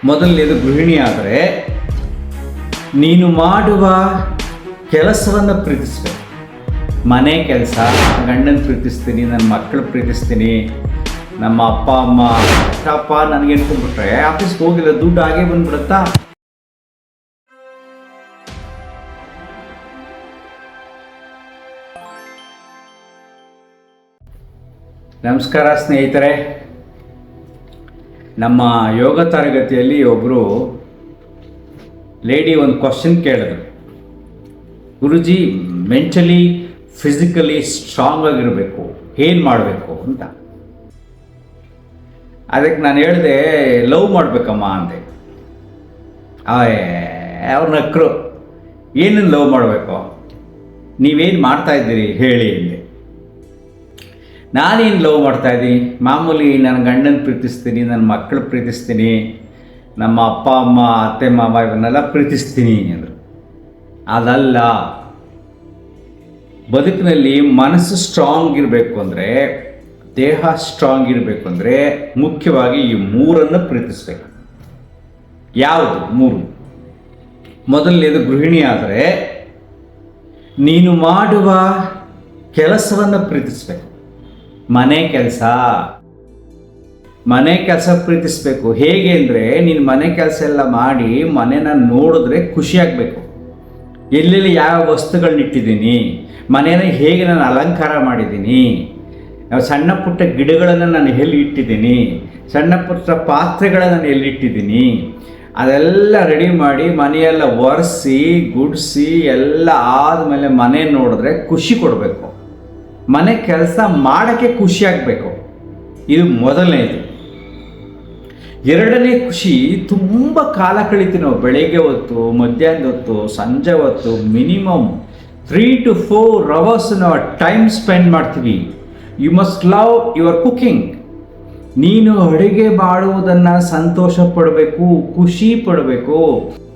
ಮೊದಲನೇದು ಗೃಹಿಣಿ ಆದರೆ ನೀನು ಮಾಡುವ ಕೆಲಸವನ್ನು ಪ್ರೀತಿಸಬೇಕು. ಮನೆ ಕೆಲಸ, ಗಂಡನ ಪ್ರೀತಿಸ್ತೀನಿ, ನನ್ನ ಮಕ್ಕಳು ಪ್ರೀತಿಸ್ತೀನಿ, ನಮ್ಮ ಅಪ್ಪ ಅಮ್ಮ ಅಪ್ಪ ನನಗೆ ಅನ್ಕೊಂಡ್ಬಿಟ್ರೆ ಆಫೀಸ್ಗೆ ಹೋಗಿಲ್ಲ, ದುಡ್ಡು ಹಾಗೆ ಬಂದ್ಬಿಡುತ್ತಾ? ನಮಸ್ಕಾರ ಸ್ನೇಹಿತರೆ. ನಮ್ಮ ಯೋಗ ತರಗತಿಯಲ್ಲಿ ಒಬ್ಬರು ಲೇಡಿ ಒಂದು ಕ್ವಶನ್ ಕೇಳಿದ್ರು, ಗುರುಜಿ ಮೆಂಟಲಿ ಫಿಸಿಕಲಿ ಸ್ಟ್ರಾಂಗ್ ಆಗಿರಬೇಕು, ಏನು ಮಾಡಬೇಕು ಅಂತ. ಅದಕ್ಕೆ ನಾನು ಹೇಳಿದೆ, ಲವ್ ಮಾಡಬೇಕಮ್ಮ ಅಂದೆ. ಅವ್ರು ನಕ್ಕರು, ಏನನ್ನು ಲವ್ ಮಾಡಬೇಕು, ನೀವೇನು ಮಾಡ್ತಾಯಿದ್ದೀರಿ ಹೇಳಿ ಅಂದೆ. ನಾನೇನು ಲವ್ ಮಾಡ್ತಾಯಿದ್ದೀನಿ, ಮಾಮೂಲಿ ನನ್ನ ಗಂಡನ ಪ್ರೀತಿಸ್ತೀನಿ, ನನ್ನ ಮಕ್ಕಳು ಪ್ರೀತಿಸ್ತೀನಿ, ನಮ್ಮ ಅಪ್ಪ ಅಮ್ಮ ಅತ್ತೆ ಮಾವ ಇವನ್ನೆಲ್ಲ ಪ್ರೀತಿಸ್ತೀನಿ ಅಂದರು. ಅದಲ್ಲ, ಬದುಕಿನಲ್ಲಿ ಮನಸ್ಸು ಸ್ಟ್ರಾಂಗ್ ಇರಬೇಕು ಅಂದರೆ, ದೇಹ ಸ್ಟ್ರಾಂಗ್ ಇರಬೇಕು ಅಂದರೆ ಮುಖ್ಯವಾಗಿ ಈ ಮೂರನ್ನು ಪ್ರೀತಿಸಬೇಕು. ಯಾವುದು ಮೂರು? ಮೊದಲನೇದು ಗೃಹಿಣಿ ಆದರೆ ನೀನು ಮಾಡುವ ಕೆಲಸವನ್ನು ಪ್ರೀತಿಸಬೇಕು. ಮನೆ ಕೆಲಸ ಪ್ರೀತಿಸಬೇಕು. ಹೇಗೆ ಅಂದರೆ, ನೀನು ಮನೆ ಕೆಲಸ ಎಲ್ಲ ಮಾಡಿ ಮನೆನ ನೋಡಿದ್ರೆ ಖುಷಿಯಾಗಬೇಕು. ಎಲ್ಲೆಲ್ಲಿ ಯಾವ ವಸ್ತುಗಳನ್ನಿಟ್ಟಿದ್ದೀನಿ, ಮನೆಯನ್ನು ಹೇಗೆ ನಾನು ಅಲಂಕಾರ ಮಾಡಿದ್ದೀನಿ, ಸಣ್ಣ ಪುಟ್ಟ ಗಿಡಗಳನ್ನು ನಾನು ಎಲ್ಲಿ ಇಟ್ಟಿದ್ದೀನಿ, ಸಣ್ಣ ಪುಟ್ಟ ಪಾತ್ರೆಗಳನ್ನು ನಾನು ಎಲ್ಲಿಟ್ಟಿದ್ದೀನಿ, ಅದೆಲ್ಲ ರೆಡಿ ಮಾಡಿ ಮನೆಯೆಲ್ಲ ಒರೆಸಿ ಗುಡಿಸಿ ಎಲ್ಲ ಆದಮೇಲೆ ಮನೆ ನೋಡಿದ್ರೆ ಖುಷಿ ಕೊಡಬೇಕು. ಮನೆ ಕೆಲಸ ಮಾಡೋಕ್ಕೆ ಖುಷಿಯಾಗಬೇಕು. ಇದು ಮೊದಲನೇದು. ಎರಡನೇ ಖುಷಿ, ತುಂಬ ಕಾಲ ಕಳಿತೀವಿ ನಾವು. ಬೆಳಗ್ಗೆ ಹೊತ್ತು, ಮಧ್ಯಾಹ್ನದ ಹೊತ್ತು, ಸಂಜೆ ಹೊತ್ತು, ಮಿನಿಮಮ್ 3 to 4 hours ನಾವು ಟೈಮ್ ಸ್ಪೆಂಡ್ ಮಾಡ್ತೀವಿ. You must love your cooking. ನೀನು ಅಡುಗೆ ಮಾಡುವುದನ್ನು ಸಂತೋಷ ಪಡಬೇಕು, ಖುಷಿ ಪಡಬೇಕು.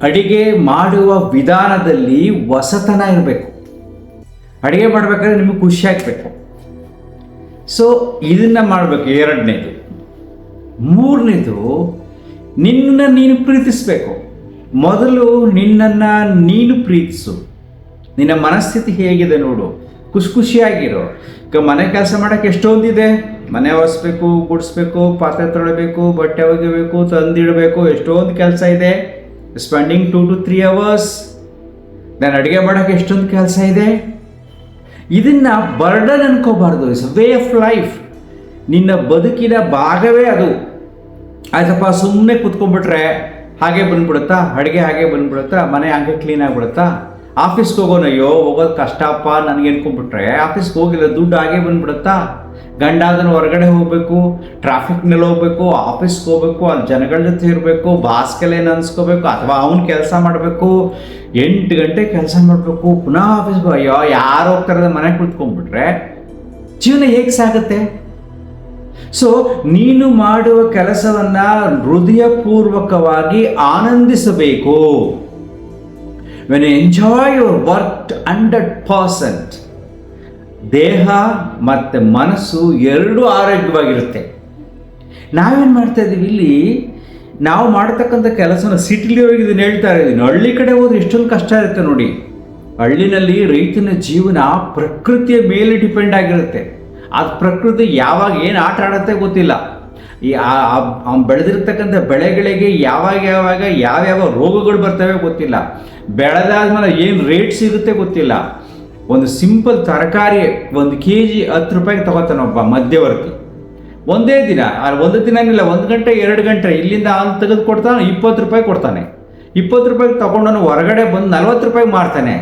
ಅಡುಗೆ ಮಾಡುವ ವಿಧಾನದಲ್ಲಿ ಹೊಸತನ ಇರಬೇಕು. ಅಡುಗೆ ಮಾಡಬೇಕಾದ್ರೆ ನಿಮಗೆ ಖುಷಿ ಆಗಬೇಕು. ಸೊ ಇದನ್ನು ಮಾಡಬೇಕು, ಎರಡನೇದು. ಮೂರನೇದು, ನಿನ್ನನ್ನು ನೀನು ಪ್ರೀತಿಸಬೇಕು. ಮೊದಲು ನಿನ್ನನ್ನು ನೀನು ಪ್ರೀತಿಸು. ನಿನ್ನ ಮನಸ್ಥಿತಿ ಹೇಗಿದೆ ನೋಡು, ಖುಷಿಯಾಗಿರೋ. ಮನೆ ಕೆಲಸ ಮಾಡೋಕ್ಕೆ ಎಷ್ಟೊಂದಿದೆ. ಮನೆ ಒರೆಸ್ಬೇಕು, ಗುಡಿಸ್ಬೇಕು, ಪಾತ್ರೆ ತೊಳಬೇಕು, ಬಟ್ಟೆ ಒಗಿಬೇಕು, ತಂದಿಡಬೇಕು, ಎಷ್ಟೊಂದು ಕೆಲಸ ಇದೆ. Spending 2 to 3 hours. ನಾನು ಅಡುಗೆ ಮಾಡೋಕ್ಕೆ ಎಷ್ಟೊಂದು ಕೆಲಸ ಇದೆ. ಇದನ್ನು ಬರ್ಡನ್ ಅನ್ಕೋಬಾರ್ದು. It's way of life. ನಿನ್ನ ಬದುಕಿನ ಭಾಗವೇ ಅದು. ಆಯ್ತಪ್ಪ, ಸುಮ್ಮನೆ ಕೂತ್ಕೊಂಡ್ಬಿಟ್ರೆ ಹಾಗೆ ಬಂದ್ಬಿಡುತ್ತಾ, ಅಡುಗೆ ಹಾಗೆ ಬಂದ್ಬಿಡುತ್ತಾ, ಮನೆ ಹಾಗೆ ಕ್ಲೀನ್ ಆಗಿಬಿಡುತ್ತಾ. ಆಫೀಸ್ಗೆ ಹೋಗೋಣ, ಅಯ್ಯೋ ಹೋಗೋದು ಕಷ್ಟಪ್ಪ ನನಗೆ ಅನ್ಕೊಂಡ್ಬಿಟ್ರೆ ಆಫೀಸ್ಗೆ ಹೋಗಿಲ್ಲ, ದುಡ್ಡು ಹಾಗೆ ಬಂದ್ಬಿಡುತ್ತಾ. ಗಂಡ ಅದನ್ನು ಹೊರಗಡೆ ಹೋಗಬೇಕು, ಟ್ರಾಫಿಕ್ನಲ್ಲಿ ಹೋಗ್ಬೇಕು, ಆಫೀಸ್ಗೆ ಹೋಗ್ಬೇಕು, ಅಲ್ಲಿ ಜನಗಳ ಜೊತೆ ಇರಬೇಕು, ಬಾಸ್ಗೆಲ್ಲ ಅನ್ಸ್ಕೋಬೇಕು, ಅಥವಾ ಅವನು ಕೆಲಸ ಮಾಡಬೇಕು, 8 ಗಂಟೆ ಕೆಲಸ ಮಾಡಬೇಕು, ಪುನಃ ಆಫೀಸ್ಗೆ. ಅಯ್ಯೋ ಯಾರು ಹೋಗ್ತಾರೆ, ಮನೆಗೆ ಕುತ್ಕೊಂಡ್ಬಿಟ್ರೆ ಜೀವನ ಹೇಗೆ ಸಾಗುತ್ತೆ? ಸೊ ನೀನು ಮಾಡುವ ಕೆಲಸವನ್ನು ಹೃದಯಪೂರ್ವಕವಾಗಿ ಆನಂದಿಸಬೇಕು. When you enjoy your work 100%, ದೇಹ ಮತ್ತು ಮನಸ್ಸು ಎರಡೂ ಆರೋಗ್ಯವಾಗಿರುತ್ತೆ. ನಾವೇನು ಮಾಡ್ತಾ ಇದ್ದೀವಿ ಇಲ್ಲಿ, ನಾವು ಮಾಡ್ತಕ್ಕಂಥ ಕೆಲಸನ ಸಿಟಿಲಿ ಹೋಗಿ ಇದನ್ನು ಹೇಳ್ತಾ ಇದ್ದೀನಿ. ಹಳ್ಳಿ ಕಡೆ ಹೋದ್ರೆ ಎಷ್ಟೊಂದು ಕಷ್ಟ ಇರುತ್ತೆ ನೋಡಿ. ಹಳ್ಳಿನಲ್ಲಿ ರೈತನ ಜೀವನ ಪ್ರಕೃತಿಯ ಮೇಲೆ ಡಿಪೆಂಡ್ ಆಗಿರುತ್ತೆ. ಅದು ಪ್ರಕೃತಿ ಯಾವಾಗ ಏನು ಆಟ ಆಡುತ್ತೆ ಗೊತ್ತಿಲ್ಲ. ಅವ್ನು ಬೆಳೆದಿರ್ತಕ್ಕಂಥ ಬೆಳೆಗಳಿಗೆ ಯಾವ್ಯಾವ ರೋಗಗಳು ಬರ್ತವೆ ಗೊತ್ತಿಲ್ಲ. ಬೆಳೆದಾದ್ಮೇಲೆ ಏನು ರೇಟ್ ಸಿಗುತ್ತೆ ಗೊತ್ತಿಲ್ಲ. ಒಂದು ಸಿಂಪಲ್ ತರಕಾರಿ 1 kg 10 ರೂಪಾಯಿಗೆ ತಗೋತಾನೆ ಒಬ್ಬ ಮಧ್ಯವರ್ತಿ. ಒಂದೇ ದಿನ, ಒಂದು ದಿನನಿಲ್ಲ, 1 ಗಂಟೆ 2 ಗಂಟೆ ಇಲ್ಲಿಂದ ಅವ್ನು ತೆಗೆದು ಕೊಡ್ತಾನೆ, 20 ರೂಪಾಯಿ ಕೊಡ್ತಾನೆ. 20 ರೂಪಾಯಿಗೆ ತಗೊಂಡವನು ಹೊರಗಡೆ ಬಂದು 40 ರೂಪಾಯಿಗೆ ಮಾರ್ತಾನೆ.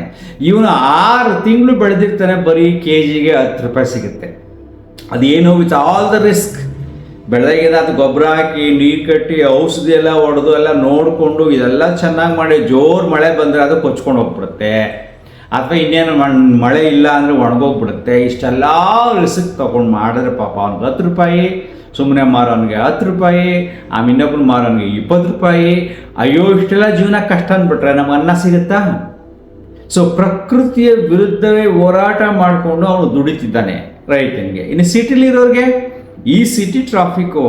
ಇವನು 6 ತಿಂಗಳು ಬೆಳೆದಿರ್ತಾನೆ, ಬರೀ ಕೆಜಿಗೆ 10 ರೂಪಾಯಿ ಸಿಗುತ್ತೆ. ಅದೇನು ವಿತ್ ಆಲ್ ದ ರಿಸ್ಕ್. ಬೆಳಗ್ಗೆ ಅದು ಗೊಬ್ಬರ ಹಾಕಿ, ನೀರು ಕಟ್ಟಿ, ಔಷಧಿ ಎಲ್ಲ ಹೊಡೆದು ಎಲ್ಲ ನೋಡಿಕೊಂಡು ಇದೆಲ್ಲ ಚೆನ್ನಾಗಿ ಮಾಡಿ, ಜೋರು ಮಳೆ ಬಂದರೆ ಅದು ಕೊಚ್ಕೊಂಡು ಹೋಗ್ಬಿಡುತ್ತೆ, ಅಥವಾ ಇನ್ನೇನು ಮಳೆ ಇಲ್ಲ ಅಂದರೆ ಒಣಗೋಗ್ಬಿಡುತ್ತೆ. ಇಷ್ಟೆಲ್ಲ ರಿಸ್ಕ್ ತೊಗೊಂಡು ಮಾಡಿದ್ರೆ ಪಾಪ ಅವ್ನಿಗೆ 10 ರೂಪಾಯಿ, ಸುಮ್ಮನೆ ಮಾರೋನಿಗೆ 10 ರೂಪಾಯಿ, ಇನ್ನೊಬ್ಬರು ಮಾರೋನಿಗೆ 20 ರೂಪಾಯಿ. ಅಯ್ಯೋ ಇಷ್ಟೆಲ್ಲ ಜೀವನ ಕಷ್ಟ ಅಂದ್ಬಿಟ್ರೆ ನಮ್ಗೆ ಅನ್ನ ಸಿಗುತ್ತಾ? ಸೊ ಪ್ರಕೃತಿಯ ವಿರುದ್ಧವೇ ಹೋರಾಟ ಮಾಡಿಕೊಂಡು ಅವನು ದುಡಿತಿದ್ದಾನೆ ರೈತನಿಗೆ. ಇನ್ನು ಸಿಟಿಲಿರೋರಿಗೆ ಈ ಸಿಟಿ ಟ್ರಾಫಿಕ್ಕು,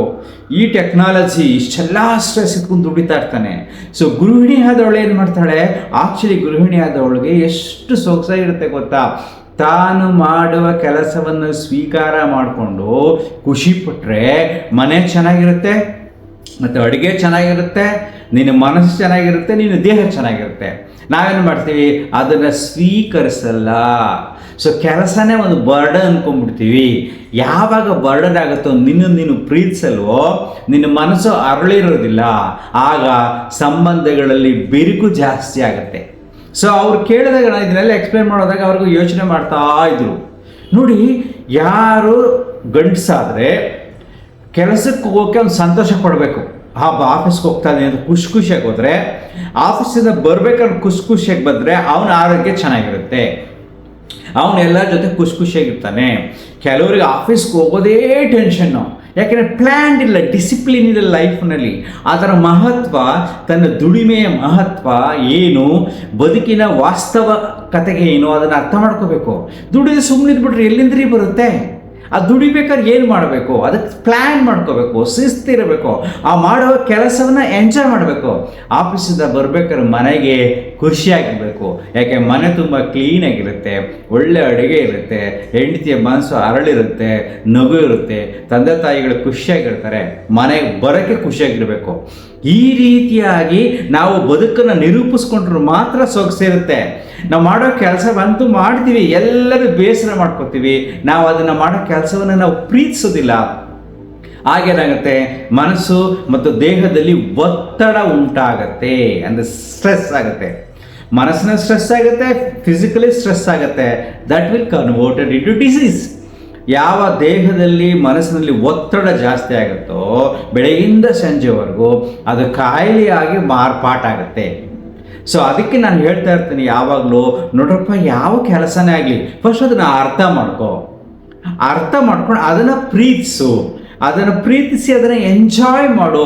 ಈ ಟೆಕ್ನಾಲಜಿ, ಇಷ್ಟೆಲ್ಲ ಸ್ಟ್ರೆಸ್ ಇಟ್ಕೊಂಡು ದುಡಿತಾ ಇರ್ತಾನೆ. ಸೊ ಗೃಹಿಣಿ ಆದವಳು ಏನು ಮಾಡ್ತಾಳೆ, ಆ್ಯಕ್ಚುಲಿ ಗೃಹಿಣಿ ಆದವಳಿಗೆ ಎಷ್ಟು ಸೊಗಸಾಗಿರುತ್ತೆ ಗೊತ್ತಾ, ತಾನು ಮಾಡುವ ಕೆಲಸವನ್ನು ಸ್ವೀಕಾರ ಮಾಡಿಕೊಂಡು ಖುಷಿಪಟ್ಟರೆ ಮನೆ ಚೆನ್ನಾಗಿರುತ್ತೆ, ಮತ್ತು ಅಡುಗೆ ಚೆನ್ನಾಗಿರುತ್ತೆ, ನಿನ್ನ ಮನಸ್ಸು ಚೆನ್ನಾಗಿರುತ್ತೆ, ನಿನ್ನ ದೇಹ ಚೆನ್ನಾಗಿರುತ್ತೆ. ನಾವೇನು ಮಾಡ್ತೀವಿ, ಅದನ್ನು ಸ್ವೀಕರಿಸಲ್ಲ. ಸೊ ಕೆಲಸನೇ ಒಂದು ಬರ್ಡನ್ ಅಂದ್ಕೊಂಡ್ಬಿಡ್ತೀವಿ. ಯಾವಾಗ ಬರ್ಡನ್ ಆಗುತ್ತೋ, ನೀನು ಪ್ರೀತಿಸಲ್ವೋ, ನಿನ್ನ ಮನಸ್ಸು ಅರಳಿರೋದಿಲ್ಲ, ಆಗ ಸಂಬಂಧಗಳಲ್ಲಿ ಬಿರುಕು ಜಾಸ್ತಿ ಆಗುತ್ತೆ. ಸೊ ಅವ್ರು ಕೇಳಿದಾಗ ನಾನು ಇದನ್ನೆಲ್ಲ ಎಕ್ಸ್ಪ್ಲೇನ್ ಮಾಡೋದಾಗ ಅವ್ರಿಗೂ ಯೋಚನೆ ಮಾಡ್ತಾ ಇದ್ರು. ನೋಡಿ, ಯಾರು ಗಂಡಸಾದರೆ ಕೆಲಸಕ್ಕೆ ಹೋಗೋಕ್ಕೆ ಒಂದು ಸಂತೋಷ ಪಡಬೇಕು. ಆಫೀಸ್ಗೆ ಹೋಗ್ತಾ ಇದ್ದೀನಿ ಅಂತ ಖುಷಿಯಾಗಿ ಹೋದರೆ, ಆಫೀಸಿಂದ ಬರ್ಬೇಕಾದ್ರೆ ಖುಷಿಯಾಗಿ ಬಂದರೆ ಅವನ ಆರೋಗ್ಯ ಚೆನ್ನಾಗಿರುತ್ತೆ, ಅವನು ಎಲ್ಲರ ಜೊತೆ ಖುಷಿಯಾಗಿರ್ತಾನೆ. ಕೆಲವರಿಗೆ ಆಫೀಸ್ಗೆ ಹೋಗೋದೇ ಟೆನ್ಷನ್ನು, ಯಾಕೆಂದರೆ ಪ್ಲ್ಯಾನ್ ಇಲ್ಲ, ಡಿಸಿಪ್ಲಿನ್ ಇಲ್ಲ ಲೈಫ್ನಲ್ಲಿ. ಅದರ ಮಹತ್ವ, ತನ್ನ ದುಡಿಮೆಯ ಮಹತ್ವ ಏನು, ಬದುಕಿನ ವಾಸ್ತವಕತೆಗೆ ಏನು, ಅದನ್ನು ಅರ್ಥ ಮಾಡ್ಕೋಬೇಕು. ದುಡಿದು ಸುಮ್ಮನಿದ್ಬಿಟ್ರೆ ಎಲ್ಲಿಂದ್ರಿ ಬರುತ್ತೆ? ಅದು ದುಡಿಬೇಕಾದ್ರೆ ಏನು ಮಾಡಬೇಕು, ಅದಕ್ಕೆ ಪ್ಲ್ಯಾನ್ ಮಾಡ್ಕೋಬೇಕು, ಶಿಸ್ತಿರಬೇಕು, ಆ ಮಾಡುವ ಕೆಲಸವನ್ನು ಎಂಜಾಯ್ ಮಾಡಬೇಕು. ಆಫೀಸಿಂದ ಬರಬೇಕಾದ್ರೆ ಮನೆಗೆ ಖುಷಿಯಾಗಿರಬೇಕು, ಯಾಕೆ ಮನೆ ತುಂಬ ಕ್ಲೀನಾಗಿರುತ್ತೆ, ಒಳ್ಳೆ ಅಡುಗೆ ಇರುತ್ತೆ, ಹೆಂಡತಿಯ ಮನಸ್ಸು ಅರಳಿರುತ್ತೆ, ನಗು ಇರುತ್ತೆ, ತಂದೆ ತಾಯಿಗಳು ಖುಷಿಯಾಗಿರ್ತಾರೆ, ಮನೆಗೆ ಬರೋಕ್ಕೆ ಖುಷಿಯಾಗಿರಬೇಕು. ಈ ರೀತಿಯಾಗಿ ನಾವು ಬದುಕನ್ನು ನಿರೂಪಿಸ್ಕೊಂಡ್ರು ಮಾತ್ರ ಸೊಗಸಿರುತ್ತೆ. ನಾವು ಮಾಡೋ ಕೆಲಸವಂತೂ ಮಾಡ್ತೀವಿ, ಎಲ್ಲರೂ ಬೇಸರ ಮಾಡ್ಕೋತೀವಿ, ನಾವು ಅದನ್ನು ಮಾಡೋ ಕೆಲಸವನ್ನು ನಾವು ಪ್ರೀತಿಸೋದಿಲ್ಲ. ಹಾಗೇನಾಗುತ್ತೆ, ಮನಸ್ಸು ಮತ್ತು ದೇಹದಲ್ಲಿ ಒತ್ತಡ ಉಂಟಾಗತ್ತೆ, ಅಂದರೆ ಸ್ಟ್ರೆಸ್ ಆಗುತ್ತೆ. ಮನಸ್ಸಿನ ಸ್ಟ್ರೆಸ್ ಆಗುತ್ತೆ, ಫಿಸಿಕಲಿ ಸ್ಟ್ರೆಸ್ ಆಗುತ್ತೆ. That will converted into disease. ಯಾವ ದೇಹದಲ್ಲಿ ಮನಸ್ಸಿನಲ್ಲಿ ಒತ್ತಡ ಜಾಸ್ತಿ ಆಗುತ್ತೋ ಬೆಳಗಿಂದ ಸಂಜೆವರೆಗೂ ಅದು ಕಾಯಿಲೆಯಾಗಿ ಮಾರ್ಪಾಟಾಗುತ್ತೆ. ಸೊ ಅದಕ್ಕೆ ನಾನು ಹೇಳ್ತಾ ಇರ್ತೀನಿ ಯಾವಾಗಲೂ, ನೋಡ್ರಪ್ಪ, ಯಾವ ಕೆಲಸನೇ ಆಗಲಿ ಫಸ್ಟ್ ಅದನ್ನು ಅರ್ಥ ಮಾಡ್ಕೊಂಡು ಅದನ್ನು ಪ್ರೀತಿಸಿ ಅದನ್ನು ಎಂಜಾಯ್ ಮಾಡು,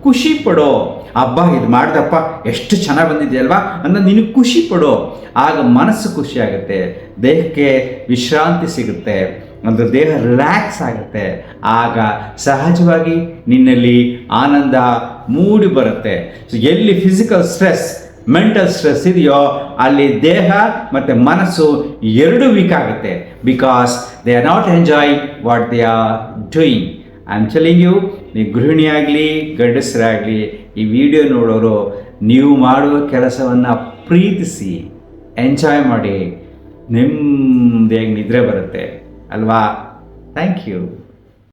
ಖುಷಿ ಪಡೋ. ಹಬ್ಬ ಇದು ಮಾಡಿದಪ್ಪ, ಎಷ್ಟು ಚೆನ್ನಾಗಿ ಬಂದಿದೆಯಲ್ವಾ ಅನ್ನೋ ನಿನಗೆ ಖುಷಿ ಪಡೋ. ಆಗ ಮನಸ್ಸು ಖುಷಿಯಾಗುತ್ತೆ, ದೇಹಕ್ಕೆ ವಿಶ್ರಾಂತಿ ಸಿಗುತ್ತೆ, ಅಂದರೆ ದೇಹ ರಿಲ್ಯಾಕ್ಸ್ ಆಗುತ್ತೆ. ಆಗ ಸಹಜವಾಗಿ ನಿನ್ನಲ್ಲಿ ಆನಂದ ಮೂಡಿ ಬರುತ್ತೆ. ಸೊ ಎಲ್ಲಿ ಫಿಸಿಕಲ್ ಸ್ಟ್ರೆಸ್, ಮೆಂಟಲ್ ಸ್ಟ್ರೆಸ್ ಇದೆಯೋ ಅಲ್ಲಿ ದೇಹ ಮತ್ತು ಮನಸ್ಸು ಎರಡೂ ವೀಕ್ ಆಗುತ್ತೆ. Because they are not enjoy what they are doing. I am telling you, ನೀವು ಗೃಹಿಣಿಯಾಗಲಿ ಗಂಡಸರಾಗಲಿ ಈ ವಿಡಿಯೋ ನೋಡೋರು, ನೀವು ಮಾಡುವ ಕೆಲಸವನ್ನು ಪ್ರೀತಿಸಿ ಎಂಜಾಯ್ ಮಾಡಿ, ನೆಮ್ಮದಿಯಾಗಿ ನಿದ್ರೆ ಬರುತ್ತೆ ಅಲ್ವಾ? Thank you.